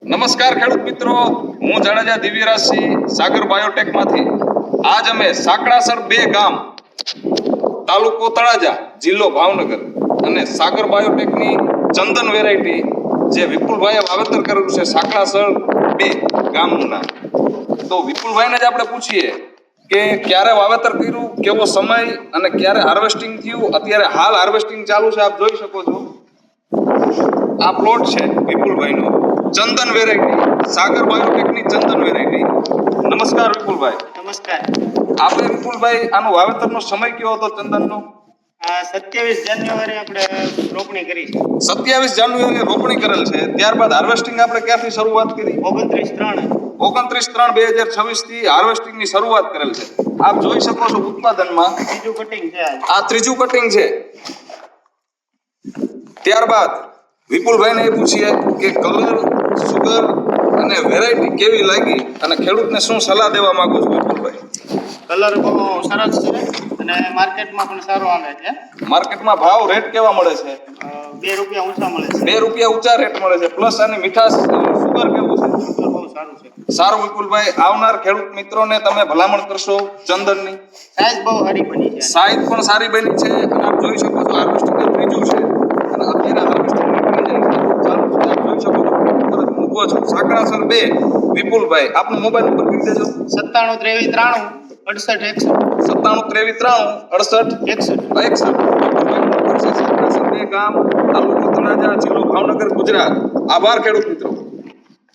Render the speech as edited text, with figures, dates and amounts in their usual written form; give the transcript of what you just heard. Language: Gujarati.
નમસ્કાર ખેડૂત મિત્રો, હું જાડેજા દિવ્યરાજસિંહ સાગર બાયોટેકમાંથી આજ અમે સાંકળાસર 2 ગામ તાલુકો તળાજા જિલ્લો ભાવનગર અને સાગર બાયોટેકની ચંદન વેરાયટી જે વિપુલભાઈએ વાવેતર કરેલું છે સાંકળાસર 2 ગામનું નામ. તો વિપુલભાઈને જ આપણે પૂછીએ કે ક્યારે વાવેતર કર્યું, કેવો સમય અને ક્યારે હાર્વેસ્ટિંગ થયું. અત્યારે હાલ હાર્વેસ્ટિંગ ચાલુ છે, આપ જોઈ શકો છો. આ પ્લોટ છે વિપુલભાઈનો, ચંદન વેરાયટી, સાગર બાયોટેકની ચંદન વેરાયટી. નમસ્કાર વિપુલભાઈ. નમસ્કાર. આપણે વિપુલભાઈ આનો વાવેતરનો સમય કયો હતો ચંદનનો? 27 જાન્યુઆરી આપણે રોપણી કરી છે. 27 જાન્યુઆરીએ રોપણી કરેલ છે. ત્યારબાદ હાર્વેસ્ટિંગ આપણે ક્યાંથી શરૂઆત કરી? 29/3/2026 થી હાર્વેસ્ટિંગની શરૂઆત કરેલ છે. આપ જોઈ શકો છો ઉત્પાદનમાં ત્રીજું કટિંગ છે. આ ત્રીજું કટિંગ છે. ત્યારબાદ વિપુલભાઈને એ પૂછીએ કે કલર, સુગર અને વેરાયટી કેવી લાગી અને ખેડૂતને શું સલાહ દેવા માંગો છો વિપુલભાઈ? કલર બહુ સરસ છે અને માર્કેટમાં પણ સારો આવે છે. માર્કેટમાં ભાવ રેટ કેવા મળે છે? 2 રૂપિયા ઊંચા મળે છે. 2 રૂપિયા ઊંચા રેટ મળે છે. પ્લસ આની મીઠાશ, સુગર કેવું છે? સુગર બહુ સારું છે. સારું વિપુલભાઈ, આવનાર ખેડૂત મિત્રોને તમે ભલામણ કરશો ચંદનની? સાઈઝ બહુ સારી બની છે. સાઈઝ પણ સારી બની છે અને આપ જોઈ શકો છો હાર્વેસ્ટિંગ ત્રીજું છે અને અત્યારે હાર્વેસ્ટિંગ નીકળી જાય છે. ચાલુ છે, આપ જોઈ શકો છો. મૂકો છો સાંકળાસર 2 વિપુલભાઈ, આપનો મોબાઈલ નંબર કહી દેજો. 97 23 93 68 61 ગામ, તાલુકો તળાજા, જિલ્લો ભાવનગર, ગુજરાત. આભાર ખેડૂત મિત્રો.